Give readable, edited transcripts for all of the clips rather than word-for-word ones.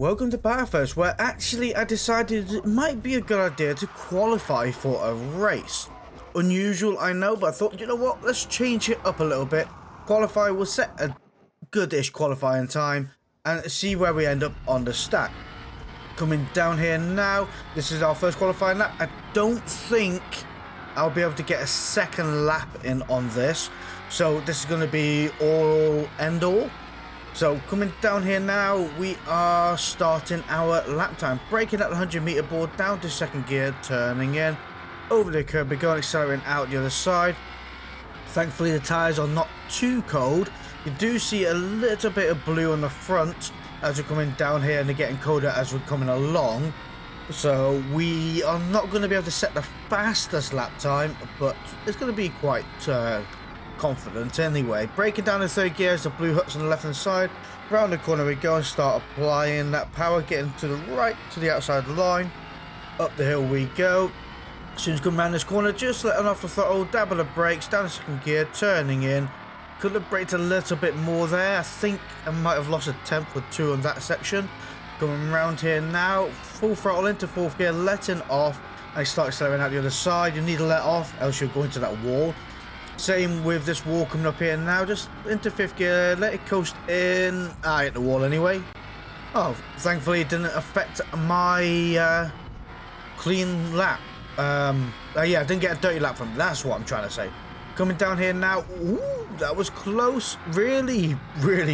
Welcome to Bathurst, where actually I decided it might be a good idea to qualify for a race. Unusual, I know, but I thought, you know what, let's change it up a little bit. Qualify, we'll set a goodish qualifying time and see where we end up on the stack. Coming down here now, this is our first qualifying lap. I don't think I'll be able to get a second lap in on this, so this is going to be all end all. So coming down here now, we are starting our lap time. Braking at the 100-meter board, down to second gear, turning in. Over the curb, we're going accelerating out the other side. Thankfully the tyres are not too cold. You do see a little bit of blue on the front as we're coming down here, and they're getting colder as we're coming along. So we are not going to be able to set the fastest lap time, but it's going to be quite confident anyway. Braking down in third gear as the blue huts on the left hand side. Round the corner we go and start applying that power, getting to the right to the outside line. Up the hill we go. As soon as we come around this corner, just letting off the throttle, dab of the brakes, down to second gear, turning in. Could have braked a little bit more there. I think I might have lost a tenth or two on that section. Coming around here now, full throttle into fourth gear, letting off, and start accelerating out the other side. You need to let off, else you'll go into that wall. Same with this wall coming up here now, just into fifth gear, let it coast in. I hit the wall anyway. Oh, thankfully it didn't affect my clean lap. Yeah, I didn't get a dirty lap from it. That's what I'm trying to say. Coming down here now, ooh, that was close. Really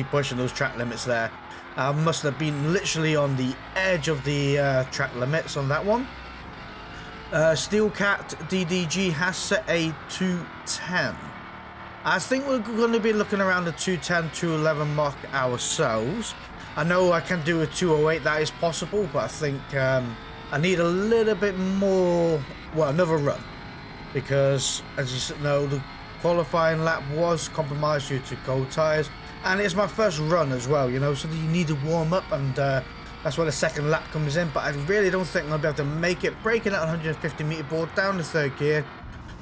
pushing those track limits there. Must have been literally on the edge of the track limits on that one. Steelcat DDG has set a 210. I think we're going to be looking around the 210, 211 mark ourselves. I know I can do a 208, that is possible, but I think I need a little bit more, well, another run. Because, as you know, the qualifying lap was compromised due to cold tyres. And it's my first run as well, you know, so you need to warm up, and that's where the second lap comes in. But I really don't think I'll be able to make it. Braking at 150-meter board, down the third gear.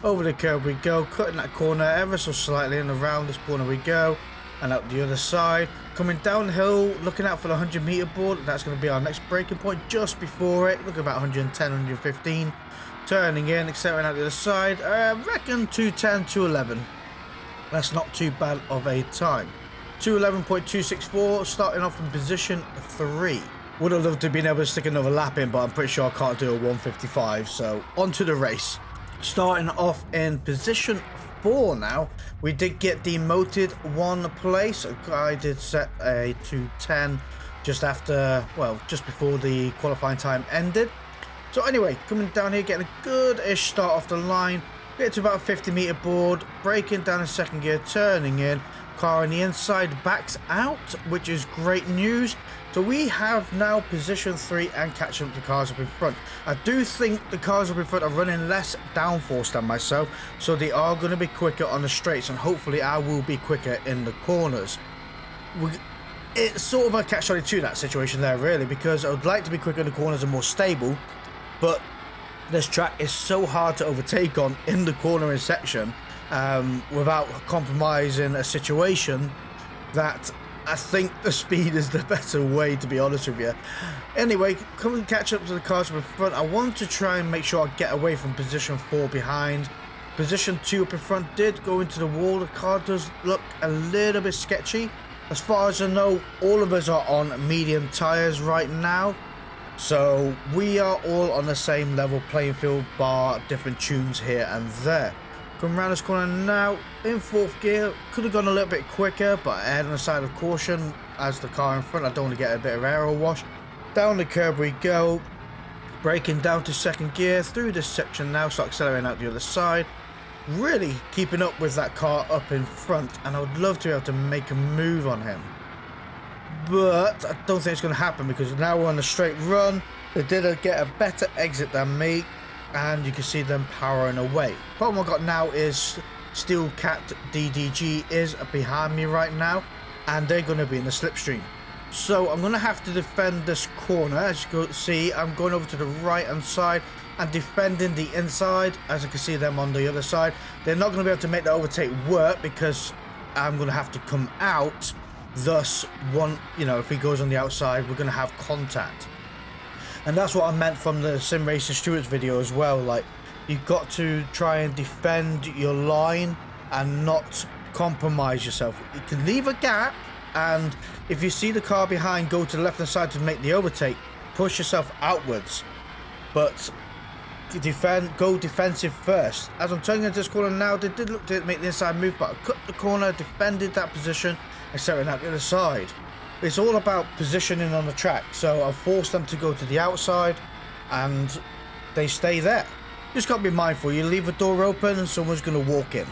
Over the curb we go, cutting that corner ever so slightly, and around this corner we go. And out the other side. Coming downhill, looking out for the 100-meter board. That's going to be our next braking point just before it. Look about 110, 115. Turning in, accelerating out the other side. I reckon 210, 211. That's not too bad of a time. 211.264, starting off in position 3. Would have loved to have been able to stick another lap in, but I'm pretty sure I can't do a 155. So on to the race. Starting off in position 4 now. We did get demoted one place. I did set a 210 just after, well, just before the qualifying time ended. So anyway, coming down here, getting a good-ish start off the line. Get to about a 50-meter board, braking down in second gear, turning in. Car on the inside backs out, which is great news. So we have now position 3 and catching up the cars up in front. I do think the cars up in front are running less downforce than myself, so they are going to be quicker on the straights, and hopefully I will be quicker in the corners. It's sort of a catch-22 that situation there, really, because I would like to be quicker in the corners and more stable, but this track is so hard to overtake on in the cornering section without compromising a situation that I think the speed is the better way, to be honest with you. Anyway, coming to catch up to the cars up in front, I want to try and make sure I get away from position 4 behind. Position 2 up in front did go into the wall. The car does look a little bit sketchy. As far as I know, all of us are on medium tyres right now. So we are all on the same level playing field, bar different tunes here and there. Coming around this corner now, in fourth gear, could have gone a little bit quicker, but I had on the side of caution as the car in front. I don't want to get a bit of aero wash. Down the curb we go, braking down to second gear, through this section now, start accelerating out the other side. Really keeping up with that car up in front, and I would love to be able to make a move on him. But I don't think it's going to happen, because now we're on a straight run. They did get a better exit than me, and you can see them powering away. Problem I've got now is Steelcat DDG is behind me right now, and they're going to be in the slipstream. So I'm going to have to defend this corner. As you can see, I'm going over to the right hand side and defending the inside. As you can see them on the other side, they're not going to be able to make the overtake work, because I'm going to have to come out Thus, if he goes on the outside, we're going to have contact. And that's what I meant from the Sim Racing Stewards video as well. Like, you've got to try and defend your line and not compromise yourself. You can leave a gap, and if you see the car behind go to the left hand side to make the overtake, push yourself outwards. But go defensive first. As I'm turning into this corner now, they did look to make the inside move, but I cut the corner, defended that position, and setting out the other side. It's all about positioning on the track, so I've forced them to go to the outside and they stay there. Just got to be mindful, you leave a door open and someone's going to walk in.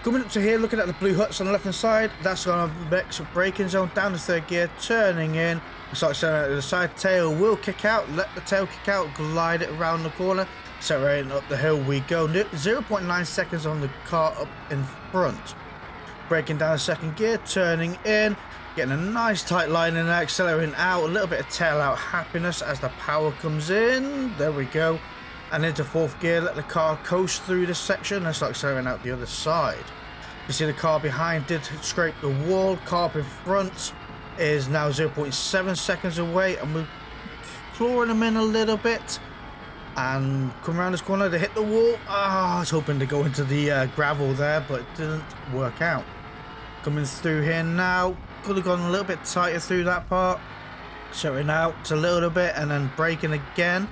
Coming up to here, looking at the blue huts on the left hand side, that's going to make a braking zone, down to third gear, turning in, start setting out to the side, tail will kick out, let the tail kick out, glide it around the corner, accelerating up the hill we go, 0.9 seconds on the car up in front. Braking down second gear, turning in, getting a nice tight line in there, accelerating out, a little bit of tail out happiness as the power comes in, there we go, and into fourth gear, let the car coast through this section and start accelerating out the other side. You see the car behind did scrape the wall, car up in front is now 0.7 seconds away, and we're clawing them in a little bit, and come around this corner to hit the wall. I was hoping to go into the gravel there, but it didn't work out. Coming through here now, could have gone a little bit tighter through that part, shutting out a little bit and then braking again,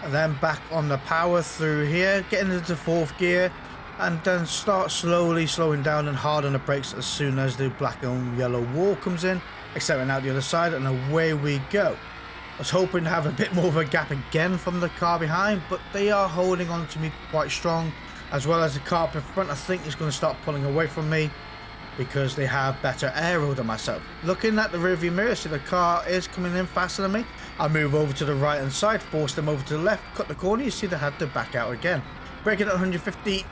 and then back on the power through here, getting into fourth gear, and then start slowly slowing down and hard on the brakes as soon as the black and yellow wall comes in, accelerating out the other side, and away we go. I was hoping to have a bit more of a gap again from the car behind, but they are holding on to me quite strong, as well as the car up in front. I think is going to start pulling away from me because they have better aero than myself. Looking at the rearview mirror, see the car is coming in faster than me. I move over to the right hand side, force them over to the left, cut the corner, you see they had to back out again. Braking at 150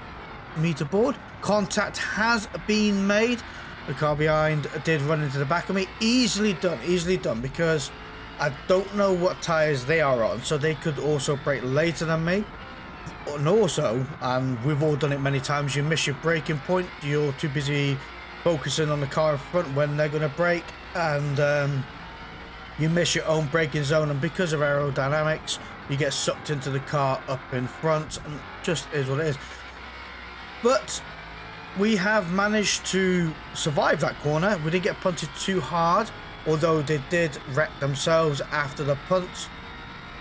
meter board, contact has been made. The car behind did run into the back of me. Easily done, because I don't know what tyres they are on, so they could also brake later than me. And also, and we've all done it many times, you miss your braking point, you're too busy focusing on the car in front when they're going to brake, and you miss your own braking zone, and because of aerodynamics you get sucked into the car up in front, and just is what it is. But we have managed to survive that corner. We didn't get punted too hard, although they did wreck themselves after the punt,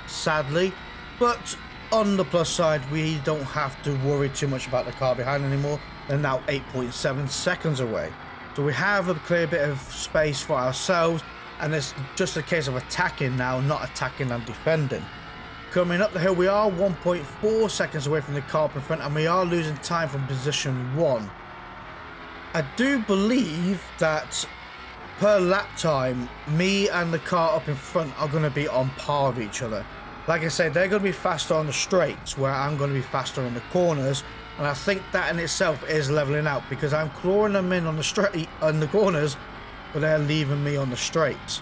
sadly. But on the plus side, we don't have to worry too much about the car behind anymore. They're now 8.7 seconds away, so we have a clear bit of space for ourselves, and it's just a case of attacking now, not attacking and defending. Coming up the hill, we are 1.4 seconds away from the car up in front, and we are losing time from position 1. I do believe that per lap time, me and the car up in front are going to be on par with each other. Like I said, they're going to be faster on the straights, where I'm going to be faster in the corners, and I think that in itself is leveling out, because I'm clawing them in on the straight on the corners, but they're leaving me on the straights.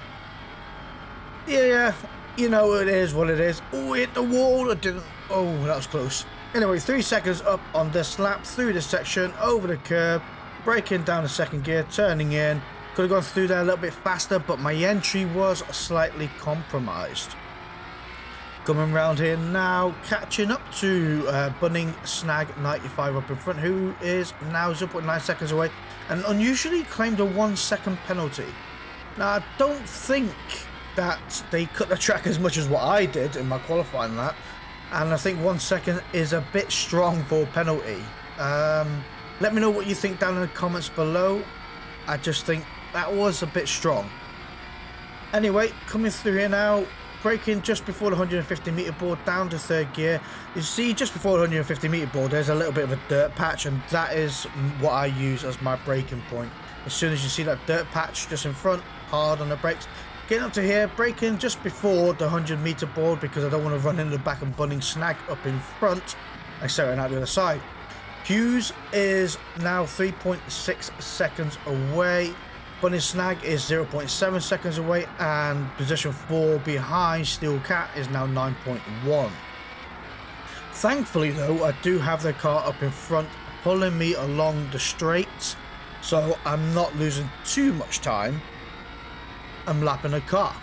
Yeah, you know, it is what it is. Oh, hit the wall. I didn't. Oh, that was close. Anyway, 3 seconds up on this lap, through this section, over the curb, braking down the second gear, turning in. Could have gone through there a little bit faster, but my entry was slightly compromised. Coming round here now, catching up to Bunning Snag 95 up in front, who is now 0.9 seconds away, and unusually claimed a 1 second penalty. Now, I don't think that they cut the track as much as what I did in my qualifying lap, and I think 1 second is a bit strong for a penalty. Let me know what you think down in the comments below. I just think that was a bit strong. Anyway, coming through here now, braking just before the 150 meter board, down to third gear. You see, just before the 150 meter board, there's a little bit of a dirt patch, and that is what I use as my braking point. As soon as you see that dirt patch just in front, hard on the brakes. Getting up to here, braking just before the 100 meter board, because I don't want to run into the back and Bunning Snag up in front, accelerating out the other side. Hughes is now 3.6 seconds away. Bunning Snag is 0.7 seconds away, and position 4 behind Steel Cat is now 9.1. Thankfully though, I do have the car up in front pulling me along the straights, so I'm not losing too much time. I'm lapping the car.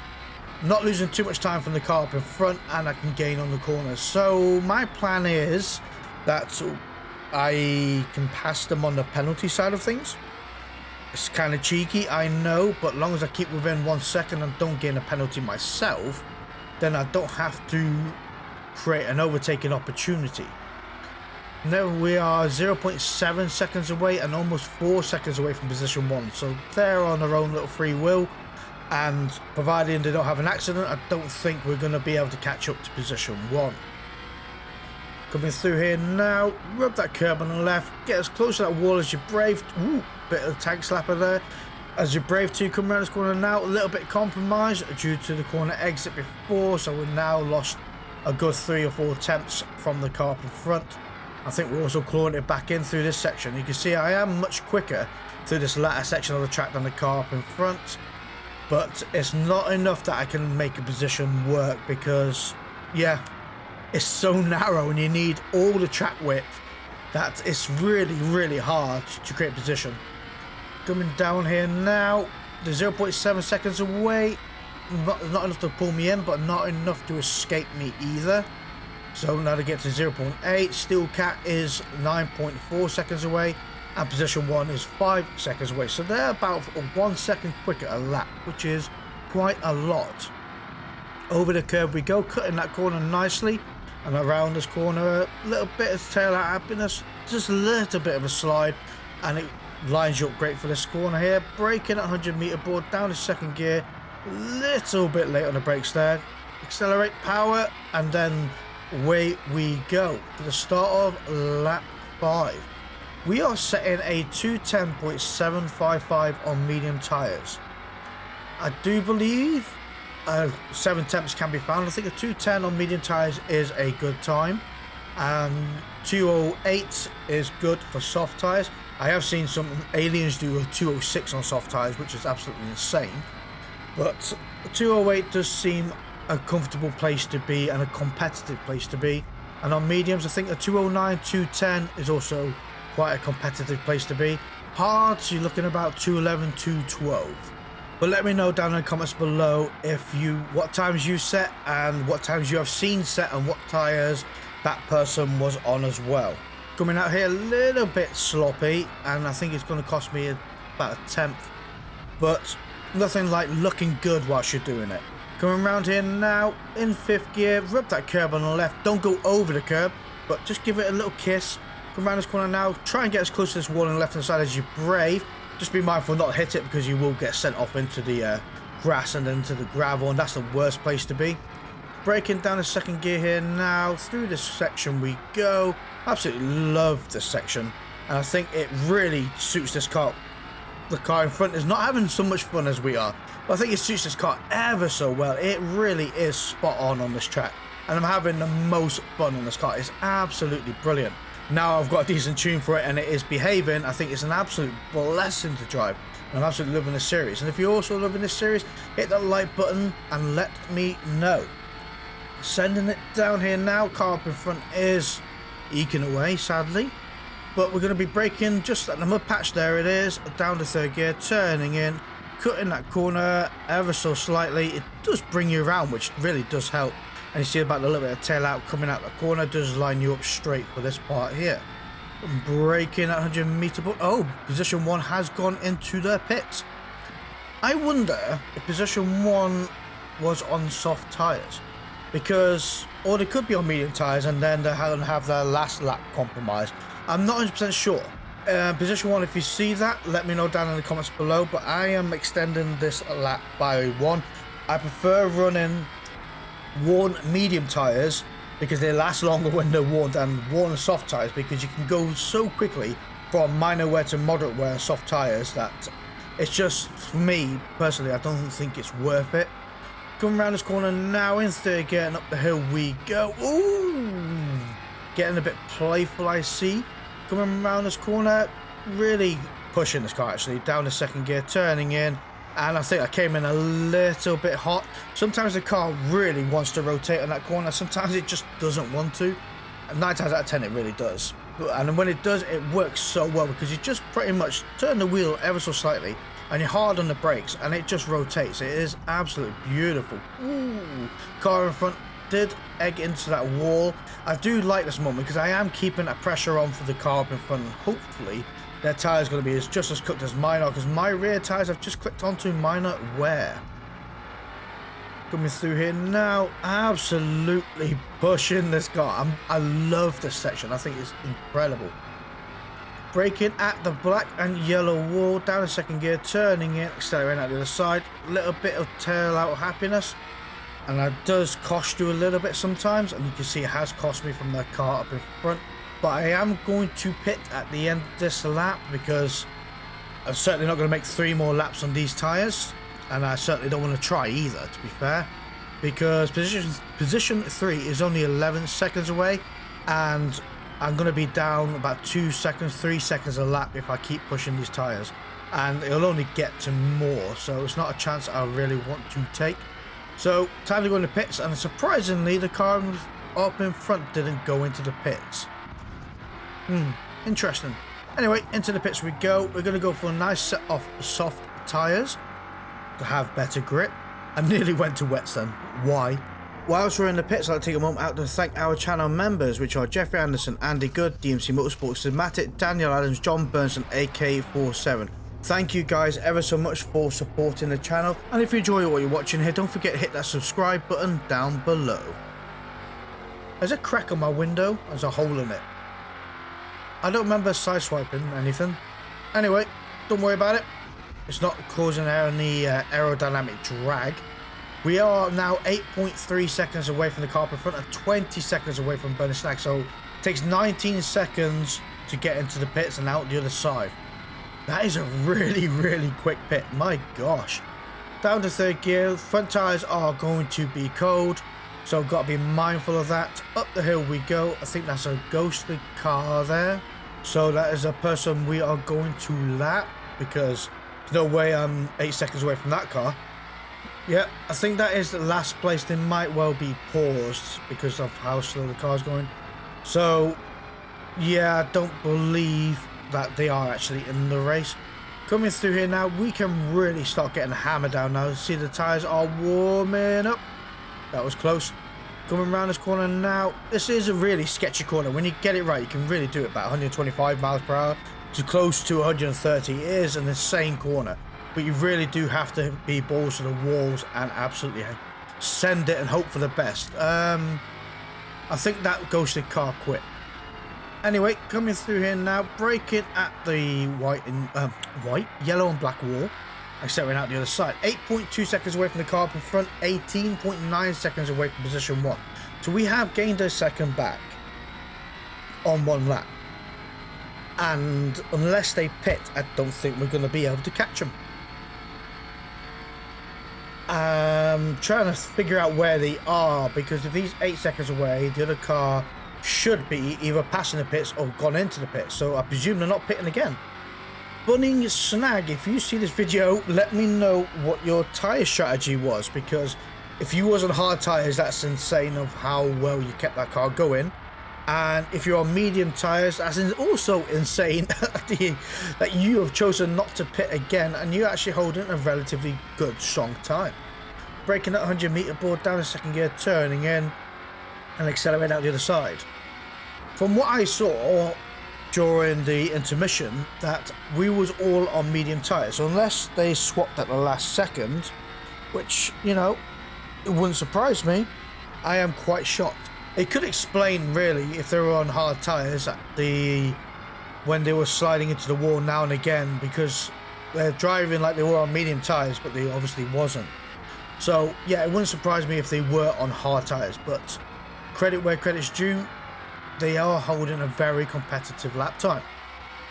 Not losing too much time from the car up in front, and I can gain on the corners. So my plan is that I can pass them on the penalty side of things. It's kind of cheeky, I know, but as long as I keep within 1 second and don't gain a penalty myself, then I don't have to create an overtaking opportunity. Now we are 0.7 seconds away and almost 4 seconds away from position 1, so they're on their own little free will, and providing they don't have an accident, I don't think we're going to be able to catch up to position 1. Coming through here now, rub that curb on the left, get as close to that wall as you're brave. Ooh, bit of tank slapper there. As you're brave to come around this corner now, a little bit compromised due to the corner exit before, so we've now lost a good 3 or 4 attempts from the car up in front. I think we're also clawing it back in through this section. You can see I am much quicker through this latter section of the track than the car up in front, but it's not enough that I can make a position work because, yeah, it's so narrow and you need all the track width that it's really, really hard to create position. Coming down here now, the 0.7 seconds away. Not enough to pull me in, but not enough to escape me either. So now to get to 0.8, Steel Cat is 9.4 seconds away, and position 1 is 5 seconds away. So they're about 1 second quicker a lap, which is quite a lot. Over the curb we go, cutting that corner nicely, and around this corner, a little bit of tail out happiness, just a little bit of a slide, and it lines you up great for this corner here. Braking at 100 meter board, down to second gear, little bit late on the brakes there. Accelerate, power, and then away we go to the start of lap 5. We are setting a 210.755 on medium tyres. I do believe 7 temps can be found. I think a 210 on medium tyres is a good time, and 208 is good for soft tyres. I have seen some aliens do a 206 on soft tyres, which is absolutely insane, but 208 does seem a comfortable place to be and a competitive place to be. And on mediums, I think a 209, 210 is also quite a competitive place to be. Hards, you're looking about 211, 212. But let me know down in the comments below what times you set and what times you have seen set and what tyres that person was on as well. Coming out here a little bit sloppy, and I think it's going to cost me about a 10th, but nothing like looking good whilst you're doing it. Coming around here now in 5th gear, rub that curb on the left, don't go over the curb, but just give it a little kiss. Come around this corner now, try and get as close to this wall on the left hand side as you're brave. Just be mindful not to hit it, because you will get sent off into the grass and into the gravel, and that's the worst place to be. Braking down the 2nd gear here now, through this section we go. Absolutely love this section, and I think it really suits this car. The car in front is not having so much fun as we are, but I think it suits this car ever so well. It really is spot on this track, and I'm having the most fun on this car. It's absolutely brilliant. Now I've got a decent tune for it and it is behaving. I think it's an absolute blessing to drive, and I'm absolutely loving this series. And if you're also loving this series, hit that like button and let me know. Sending it down here now, car up in front is eking away sadly, but we're going to be braking just at the mud patch. There it is, down to 3rd gear, turning in, cutting that corner ever so slightly. It does bring you around, which really does help. And you see about a little bit of tail out coming out the corner, does line you up straight for this part here. Braking at 100 meter board. Oh, position 1 has gone into the pits. I wonder if position 1 was on soft tyres, because, or they could be on medium tyres and then they have their last lap compromised. I'm not 100% sure. Position 1, if you see that, let me know down in the comments below, but I am extending this lap by 1. I prefer running worn medium tyres because they last longer when they're worn than worn soft tyres, because you can go so quickly from minor wear to moderate wear on soft tyres that it's just, for me personally, I don't think it's worth it. Coming around this corner now in 3rd gear and up the hill we go. Ooh, getting a bit playful, I see. Coming around this corner, really pushing this car actually, down to 2nd gear, turning in, and I think I came in a little bit hot. Sometimes the car really wants to rotate on that corner, sometimes it just doesn't want to. 9 times out of 10 it really does. And when it does, it works so well, because you just pretty much turn the wheel ever so slightly and you're hard on the brakes and it just rotates. It is absolutely beautiful. Ooh, car in front did egg into that wall. I do like this moment because I am keeping that pressure on for the car up in front, and hopefully their tyres going to be just as cooked as mine are, because my rear tyres I've just clicked onto minor wear. Coming through here now, absolutely pushing this car. I love this section. I think it's incredible. Braking at the black and yellow wall, down in second gear, turning in, accelerating out the other side. A little bit of tail out happiness, and that does cost you a little bit sometimes, and you can see it has cost me from the car up in front. But I am going to pit at the end of this lap because I'm certainly not going to make 3 more laps on these tyres, and I certainly don't want to try either, to be fair, because position 3 is only 11 seconds away, and I'm going to be down about 2 seconds, 3 seconds a lap if I keep pushing these tyres, and it'll only get to more, so it's not a chance I really want to take. So time to go in the pits, and surprisingly the car up in front didn't go into the pits. Interesting. Anyway, into the pits we go. We're going to go for a nice set of soft tyres to have better grip. I nearly went to wets then. Why? Whilst we're in the pits, I'd like to take a moment out to thank our channel members, which are Jeffrey Anderson, Andy Good, DMC Motorsport, Systematic, Daniel Adams, John Burns, and AK47. Thank you guys ever so much for supporting the channel, and if you enjoy what you're watching here, don't forget to hit that subscribe button down below. There's a crack on my window, there's a hole in it. I don't remember sideswiping anything. Anyway, don't worry about it. It's not causing any aerodynamic drag. We are now 8.3 seconds away from the car in front and 20 seconds away from burning snag. So it takes 19 seconds to get into the pits and out the other side. That is a really, really quick pit. My gosh. Down to third gear. Front tyres are going to be cold, so I've got to be mindful of that. Up the hill we go. I think that's a ghostly car there. So that is a person we are going to lap, because there's no way I'm 8 seconds away from that car. Yeah, I think that is the last place. They might well be paused because of how slow the car's going. So yeah, I don't believe that they are actually in the race. Coming through here now, we can really start getting the hammer down now. See, the tyres are warming up. That was close. Coming around this corner now. This is a really sketchy corner. When you get it right, you can really do it about 125 miles per hour to close to 130. It is an insane corner, but you really do have to be balls to the walls and absolutely send it and hope for the best. I think that ghosted car quit. Anyway, coming through here now, braking at the yellow and black wall, accelerating out the other side. 8.2 seconds away from the car up in front, 18.9 seconds away from position 1. So we have gained a second back on 1 lap. And unless they pit, I don't think we're going to be able to catch them. I'm trying to figure out where they are, because if he's 8 seconds away, the other car should be either passing the pits or gone into the pits. So I presume they're not pitting again. Bunning Snag, if you see this video, let me know what your tyre strategy was, because if you was on hard tyres, that's insane of how well you kept that car going. And if you're on medium tyres, that's also insane that you have chosen not to pit again, and you're actually holding a relatively good, strong time. Braking that 100 metre board, down in second gear, turning in, and accelerating out the other side. From what I saw during the intermission, that we was all on medium tyres, so unless they swapped at the last second, which, you know, it wouldn't surprise me, I am quite shocked. It could explain really if they were on hard tyres at when they were sliding into the wall now and again, because they're driving like they were on medium tyres, but they obviously wasn't. So yeah, it wouldn't surprise me if they were on hard tyres, but credit where credit's due, they are holding a very competitive lap time.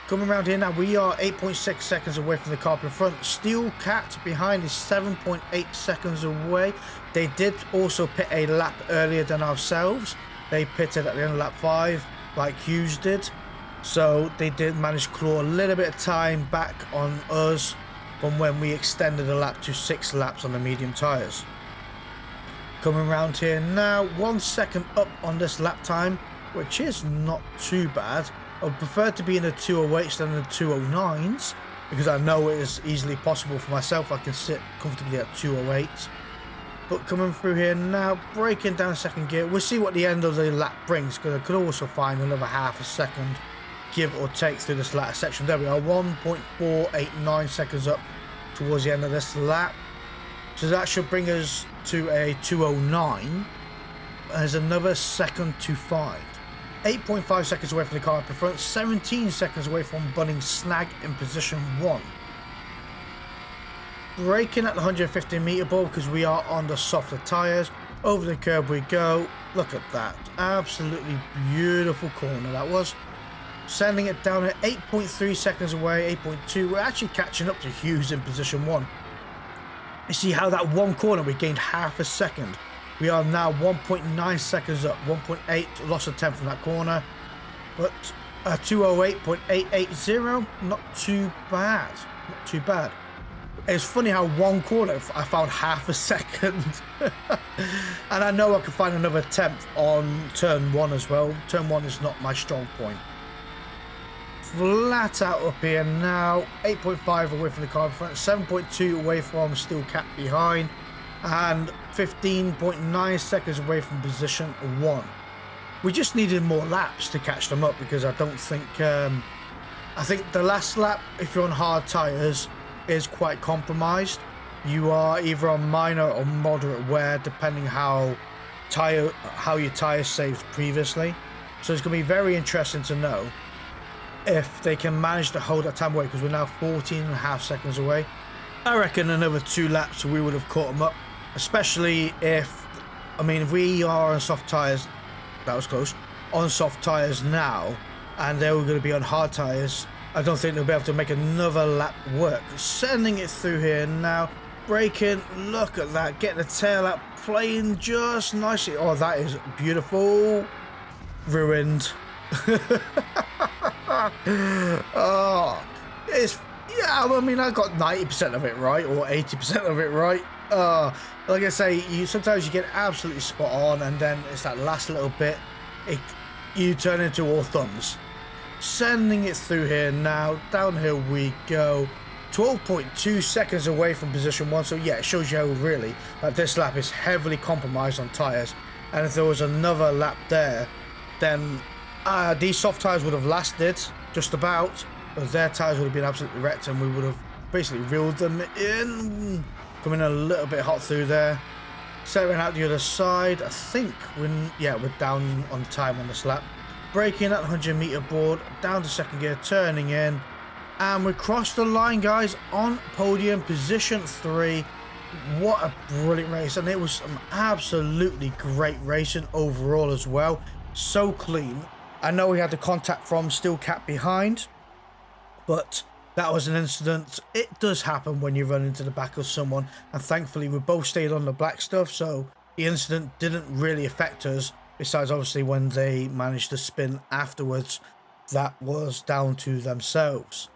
Coming around here now, we are 8.6 seconds away from the car in front. Steel Cat behind is 7.8 seconds away. They did also pit a lap earlier than ourselves. They pitted at the end of lap 5 like Hughes did. So they did manage to claw a little bit of time back on us from when we extended the lap to 6 laps on the medium tyres. Coming around here now, 1 second up on this lap time, which is not too bad. I would prefer to be in the 208s than the 209s, because I know it is easily possible for myself. I can sit comfortably at 208. But coming through here now, braking down second gear. We'll see what the end of the lap brings, because I could also find another half a second, give or take, through this latter section. There we are, 1.489 seconds up towards the end of this lap. So that should bring us to a 209. There's another second to find. 8.5 seconds away from the car up in front, 17 seconds away from Bunning's snag in position 1. Braking at the 150 meter ball because we are on the softer tyres. Over the curb we go. Look at that. Absolutely beautiful corner that was. Sending it down at 8.3 seconds away, 8.2. We're actually catching up to Hughes in position 1. You see how that one corner we gained half a second. We are now 1.9 seconds up, 1.8, lost a 10 from that corner. But 208.880, not too bad. Not too bad. It's funny how one corner I found half a second. And I know I can find another 10th on turn 1 as well. Turn 1 is not my strong point. Flat out up here now, 8.5 away from the car in front, 7.2 away from Steel Cap behind, and 15.9 seconds away from position 1. We just needed more laps to catch them up, because I don't think I think the last lap, if you're on hard tyres, is quite compromised. You are either on minor or moderate wear, depending how your tyre saves previously. So it's going to be very interesting to know if they can manage to hold that time away, because we're now 14.5 seconds away. I reckon another 2 laps we would have caught them up, especially if we are on soft tyres. That was close. On soft tyres now, and they were going to be on hard tyres, I don't think they'll be able to make another lap work. Sending it through here now, braking. Look at that, getting the tail out, playing just nicely. Oh, that is beautiful. Ruined. Oh, I got 90% of it right, or 80% of it right. Like I say, sometimes you get absolutely spot on, and then it's that last little bit, you turn into all thumbs. Sending it through here now, downhill we go. 12.2 seconds away from position 1. So yeah, it shows you how really that this lap is heavily compromised on tyres. And if there was another lap there, then these soft tyres would have lasted just about, but their tyres would have been absolutely wrecked, and we would have basically reeled them in. Coming a little bit hot through there. Setting out the other side. I think we're down on time on this lap. Braking at the 100 meter board, down to second gear, turning in, and we crossed the line, guys, on podium, position 3. What a brilliant race, and it was some absolutely great racing overall as well. So clean. I know we had the contact from Steel Cap behind, but that was an incident. It does happen when you run into the back of someone, and thankfully we both stayed on the black stuff, so the incident didn't really affect us, besides obviously when they managed to spin afterwards. That was down to themselves.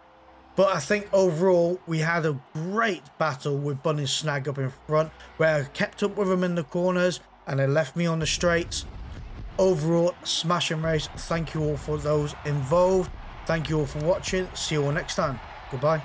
But I think overall we had a great battle with Bunny's snag up in front, where I kept up with them in the corners and they left me on the straights. Overall, smashing race. Thank you all for those involved. Thank you all for watching. See you all next time. Goodbye.